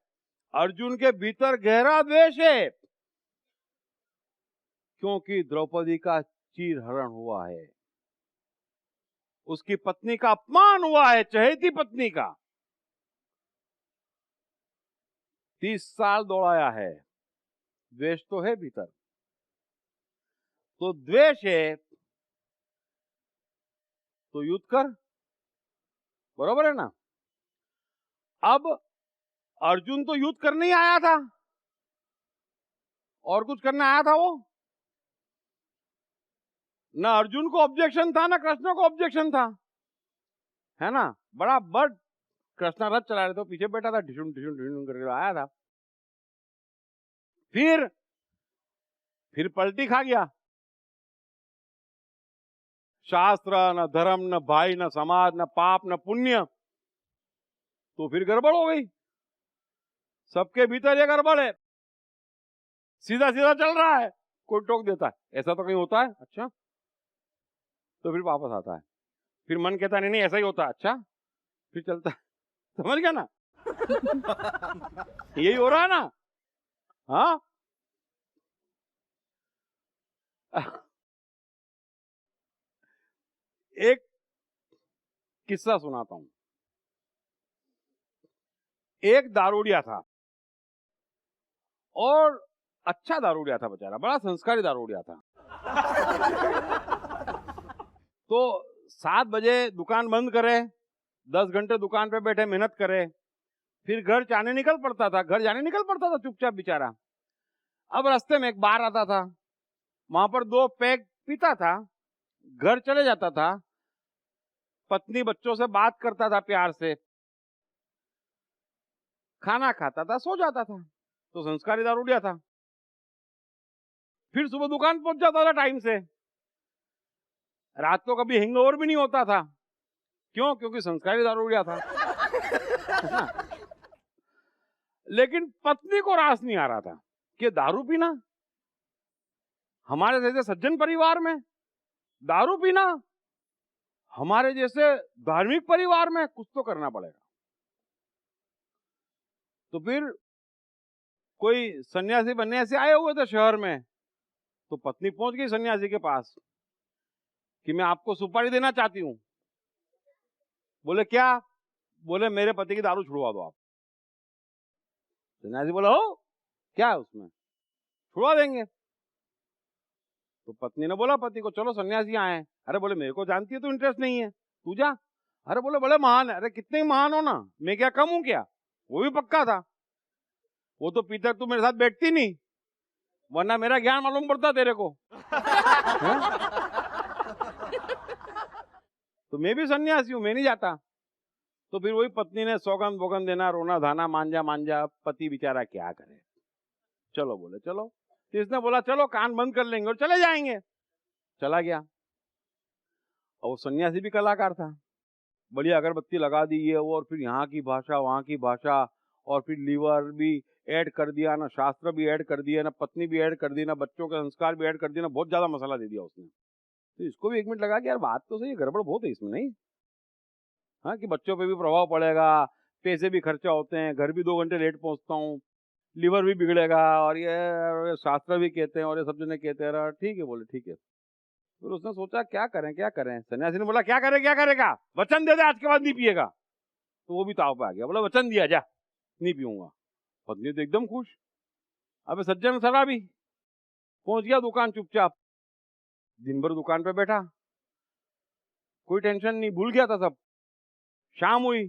अर्जुन के भीतर गहरा द्वेष है, क्योंकि द्रौपदी का चीरहरण हुआ है। उसकी पत्नी का अपमान हुआ है, चहेती पत्नी का। 30 साल दौड़ाया है। द्वेष तो है भीतर। तो द्वेष है तो युद्ध कर, बरोबर है ना? अब अर्जुन तो युद्ध करने ही आया था, और कुछ करने आया था वो ना अर्जुन को ऑब्जेक्शन था ना कृष्ण को ऑब्जेक्शन था, है ना। बराबर कृष्ण रथ चला रहे थे, पीछे बैठा था, ढिशुम ढिशुम ढिशुम करके आया था। फिर पलटी खा गया। शास्त्र न धर्म न भाई न समाज न पाप न पुण्य, तो फिर गड़बड़ हो गई। सबके भीतर ये गड़बड़ है, सीधा सीधा चल रहा है, कोई टोक देता है, ऐसा तो कहीं होता है, अच्छा, तो फिर वापस आता है। फिर मन कहता नहीं नहीं ऐसा ही होता है, अच्छा, फिर चलता है। समझ गया ना? यही हो रहा है ना। हाँ, एक किस्सा सुनाता हूं। एक दारूडिया था, और अच्छा दारूडिया था बेचारा, बड़ा संस्कारी दारूडिया था। तो 7 बजे दुकान बंद करे, 10 घंटे दुकान पे बैठे मेहनत करे, फिर घर जाने निकल पड़ता था चुपचाप बेचारा। अब रास्ते में एक बार आता था, वहां पर 2 पैग पीता था, घर चले जाता था, पत्नी बच्चों से बात करता था प्यार से, खाना खाता था, सो जाता था। तो संस्कारी दारूडिया था। फिर सुबह दुकान पहुंच जाता था टाइम से। रात को कभी हैंगओवर भी नहीं होता था। क्यों? क्योंकि संस्कारी दारूडिया था। लेकिन पत्नी को रास नहीं आ रहा था कि दारू पीना, हमारे जैसे सज्जन परिवार में दारू पीना, हमारे जैसे धार्मिक परिवार में कुछ तो करना पड़ेगा। तो फिर कोई सन्यासी बनने से आए हुए थे शहर में, तो पत्नी पहुंच गई सन्यासी के पास कि मैं आपको सुपारी देना चाहती हूं। बोले क्या? बोले मेरे पति की दारू छुड़वा दो आप। सन्यासी बोला हो क्या है उसमें, छुड़वा देंगे। तो पत्नी ने बोला पति को, चलो सन्यासी आए। अरे बोले मेरे को जानती है तो इंटरेस्ट नहीं है, तू जा। अरे बोले बड़े महान है। अरे कितने महान हो ना, मैं क्या कम हूं क्या? वो भी पक्का था। वो तो पीतर तू मेरे साथ बैठती नहीं, वरना मेरा ज्ञान मालूम पड़ता तेरे को। तो मैं भी सन्यासी हूं, मैं नहीं जाता। तो फिर वही पत्नी ने सौगंध बोगंध देना, रोना धाना, मांझा मांझा, पति बेचारा क्या करे। चलो बोले चलो। तो इसने बोला चलो कान बंद कर लेंगे और चले जाएंगे। चला गया। और वो सन्यासी भी कलाकार था, बढ़िया अगरबत्ती लगा दी है वो, और फिर यहाँ की भाषा वहाँ की भाषा, और फिर लीवर भी ऐड कर दिया ना, शास्त्र भी ऐड कर दिया ना, पत्नी भी ऐड कर दी ना, बच्चों के संस्कार भी ऐड कर दिया ना, बहुत ज्यादा मसाला दे दिया उसने। तो इसको भी 1 मिनट लगा कि यार बात तो सही, गड़बड़ बहुत है इसमें, नहीं? हाँ, कि बच्चों पे भी प्रभाव पड़ेगा, पैसे भी खर्चा होते हैं, घर भी 2 घंटे लेट पहुंचता हूँ, लीवर भी बिगड़ेगा, और ये शास्त्र भी कहते हैं और ये सब जने कहते हैं। ठीक है, बोले ठीक है। फिर उसने सोचा क्या करें क्या करें। सन्यासी ने बोला क्या करेगा, वचन दे दे आज के बाद नहीं पिएगा। तो वो भी ताव पे आ गया, बोला वचन दिया, जा नहीं पीऊंगा। पत्नी तो एकदम खुश। अब सज्जन शराबी पहुंच गया दुकान चुपचाप, दिन भर दुकान पे बैठा, कोई टेंशन नहीं, भूल गया था सब। शाम हुई,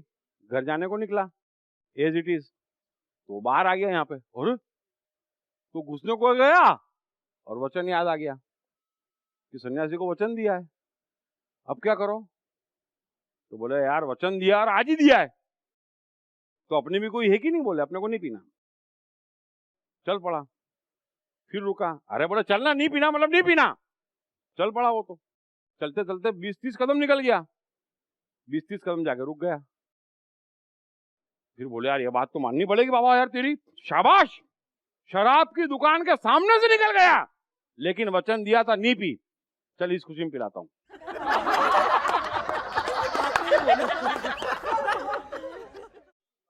घर जाने को निकला एज इट इज, तो बाहर आ गया यहाँ पे, और तो घुसने को गया और वचन याद आ गया कि सन्यासी को वचन दिया है, अब क्या करो। तो बोले यार वचन दिया और आज ही दिया है, तो अपनी भी कोई है कि नहीं, बोले अपने को नहीं पीना। चल पड़ा, फिर रुका। अरे बोले चलना, नहीं पीना मतलब नहीं पीना। चल पड़ा वो तो, चलते चलते 20-30 कदम निकल गया, 20-30 कदम जाके रुक गया। फिर बोले यार ये बात तो माननी पड़ेगी बाबा यार तेरी, शाबाश, शराब की दुकान के सामने से निकल गया, लेकिन वचन दिया था नहीं पी, चल इस खुशी में पिलाता हूं।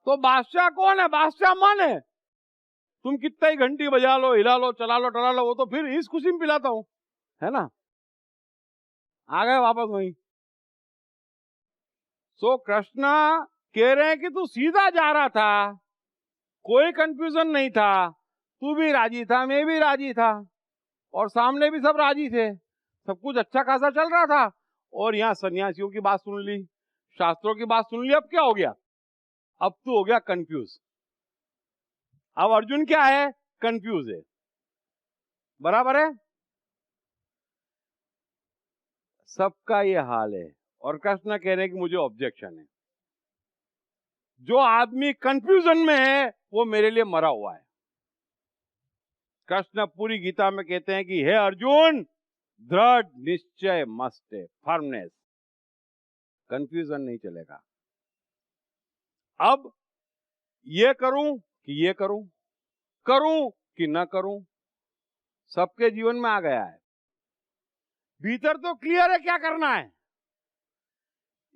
तो बादशाह कौन है? बादशाह मन है। तुम कितना ही घंटी बजा लो, हिला लो, चला लो, टला लो, वो तो फिर इस खुशी में पिलाता हूं, है ना। आ गए वापस वहीं। सो कृष्ण कह रहे हैं कि तू सीधा जा रहा था, कोई कंफ्यूजन नहीं था, तू भी राजी था, मैं भी राजी था, और सामने भी सब राजी थे, सब कुछ अच्छा खासा चल रहा था। और यहाँ सन्यासियों की बात सुन ली, शास्त्रों की बात सुन ली, अब क्या हो गया? अब तू हो गया कंफ्यूज। अब अर्जुन क्या है? कंफ्यूज है, बराबर है। सबका ये हाल है। और कृष्ण कह रहे हैं कि मुझे ऑब्जेक्शन है, जो आदमी कंफ्यूजन में है वो मेरे लिए मरा हुआ है। कृष्ण पूरी गीता में कहते हैं कि हे अर्जुन, दृढ़ निश्चय मस्ट है, फर्मनेस, कंफ्यूजन नहीं चलेगा। अब ये करूं कि ये करूं, करूं कि ना करूं, सबके जीवन में आ गया है। भीतर तो क्लियर है क्या करना है,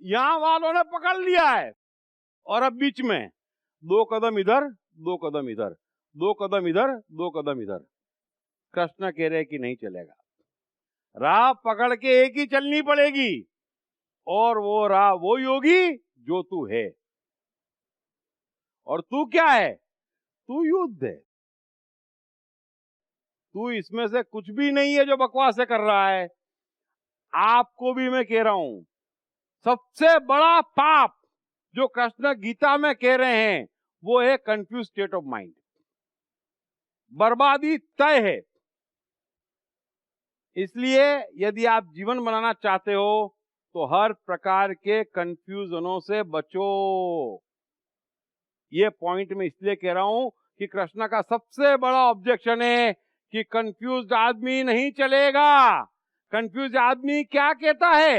यहां वालों ने पकड़ लिया है, और अब बीच में 2 कदम इधर 2 कदम इधर, 2 कदम इधर 2 कदम इधर। कृष्ण कह रहे कि नहीं चलेगा, राह पकड़ के एक ही चलनी पड़ेगी, और वो राह वो योगी जो तू है। और तू क्या है? तू युद्ध है। तू इसमें से कुछ भी नहीं है जो बकवासें कर रहा है। आपको भी मैं कह रहा हूं, सबसे बड़ा पाप जो कृष्ण गीता में कह रहे हैं वो है कंफ्यूज स्टेट ऑफ माइंड। बर्बादी तय है। इसलिए यदि आप जीवन बनाना चाहते हो तो हर प्रकार के कंफ्यूजनों से बचो। ये पॉइंट मैं इसलिए कह रहा हूं कि कृष्ण का सबसे बड़ा ऑब्जेक्शन है कि कंफ्यूज्ड आदमी नहीं चलेगा। कंफ्यूज आदमी क्या कहता है,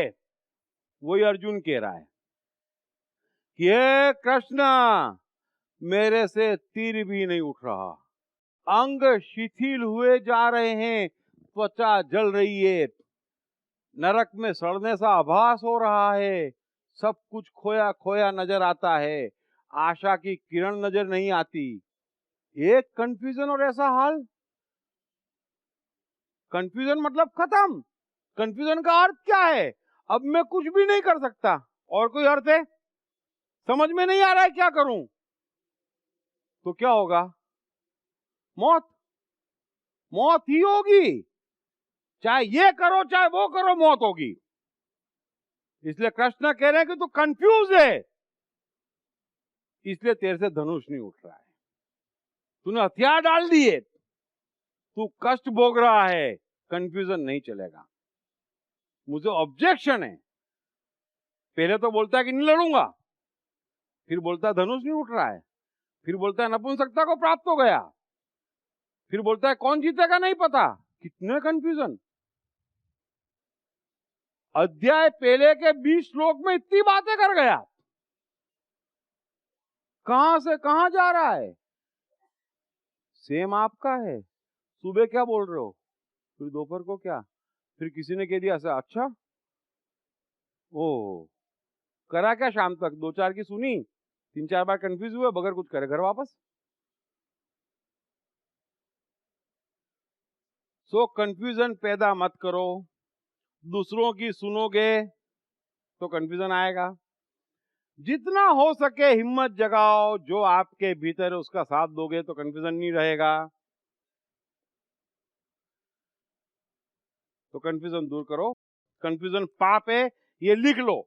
वही अर्जुन कह रहा है कि हे कृष्ण, मेरे से तीर भी नहीं उठ रहा, अंग शिथिल हुए जा रहे हैं, त्वचा जल रही है, नरक में सड़ने सा आभास हो रहा है, सब कुछ खोया खोया नजर आता है, आशा की किरण नजर नहीं आती। एक कंफ्यूजन और ऐसा हाल। कंफ्यूजन मतलब खत्म। कंफ्यूजन का अर्थ क्या है? अब मैं कुछ भी नहीं कर सकता। और कोई अर्थ है? समझ में नहीं आ रहा है क्या करूं, तो क्या होगा? मौत। मौत ही होगी। चाहे ये करो चाहे वो करो, मौत होगी। इसलिए कृष्ण कह रहे हैं कि तू कंफ्यूज है, इसलिए तेरे से धनुष नहीं उठ रहा है। तूने हथियार डाल दिए, तू कष्ट भोग रहा है, कंफ्यूजन नहीं चलेगा। मुझे ऑब्जेक्शन है। पहले तो बोलता है कि नहीं लड़ूंगा, फिर बोलता है धनुष नहीं उठ रहा है, फिर बोलता है नपुंसकता को प्राप्त हो गया, फिर बोलता है कौन जीतेगा नहीं पता। कितने कंफ्यूजन। अध्याय पहले के 20 श्लोक में इतनी बातें कर गया, कहां से कहां जा रहा है। सेम आपका है। सुबह क्या बोल रहे हो, फिर दोपहर को क्या, फिर किसी ने कह दिया ऐसा, अच्छा ओ करा क्या शाम तक, 2-4 की सुनी, 3-4 बार कंफ्यूज हुए, बगैर कुछ करे घर वापस। सो कंफ्यूजन पैदा मत करो। दूसरों की सुनोगे तो कंफ्यूजन आएगा। जितना हो सके हिम्मत जगाओ, जो आपके भीतर है उसका साथ दोगे तो कंफ्यूजन नहीं रहेगा। तो कंफ्यूजन दूर करो। कंफ्यूजन पाप है, ये लिख लो।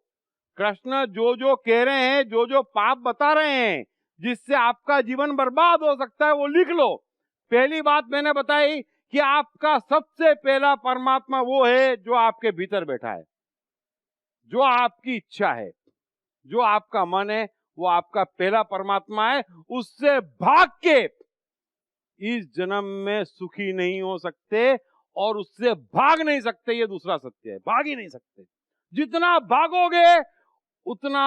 कृष्ण जो जो कह रहे हैं, जो जो पाप बता रहे हैं जिससे आपका जीवन बर्बाद हो सकता है, वो लिख लो। पहली बात मैंने बताई कि आपका सबसे पहला परमात्मा वो है जो आपके भीतर बैठा है, जो आपकी इच्छा है, जो आपका मन है, वो आपका पहला परमात्मा है। उससे भाग के इस जन्म में सुखी नहीं हो सकते और उससे भाग नहीं सकते। ये दूसरा सत्य है, भाग ही नहीं सकते। जितना भागोगे उतना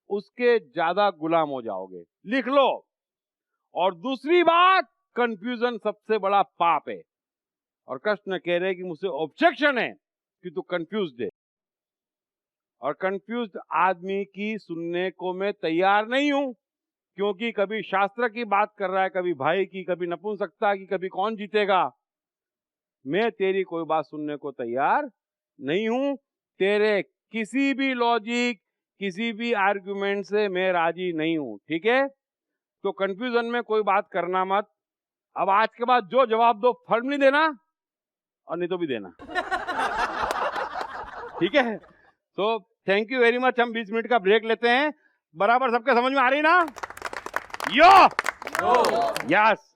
उसके ज्यादा गुलाम हो जाओगे। लिख लो। और दूसरी बात, कंफ्यूजन सबसे बड़ा पाप है। और कृष्ण कह रहे हैं कि मुझसे ऑब्जेक्शन है कि तू कंफ्यूज्ड है, और कंफ्यूज्ड आदमी की सुनने को मैं तैयार नहीं हूं, क्योंकि कभी शास्त्र की बात कर रहा है, कभी भाई की, कभी नपुंसकता की, कभी कौन जीतेगा। मैं तेरी कोई बात सुनने को तैयार नहीं हूं। तेरे किसी भी लॉजिक, किसी भी आर्गुमेंट से मैं राजी नहीं हूं। ठीक है? तो कंफ्यूजन में कोई बात करना मत। अब आज के बाद जो जवाब दो फर्मली देना, और नहीं तो भी देना। ठीक है? तो थैंक यू वेरी मच। हम 20 मिनट का ब्रेक लेते हैं। बराबर सबके समझ में आ रही ना? यो yes.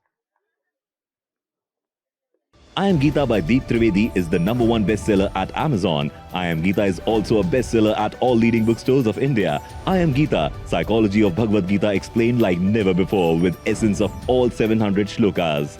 I Am Gita by Deep Trivedi is the #1 bestseller at Amazon. I Am Gita is also a bestseller at all leading bookstores of India. I Am Gita, Psychology of Bhagavad Gita explained like never before with essence of all 700 shlokas.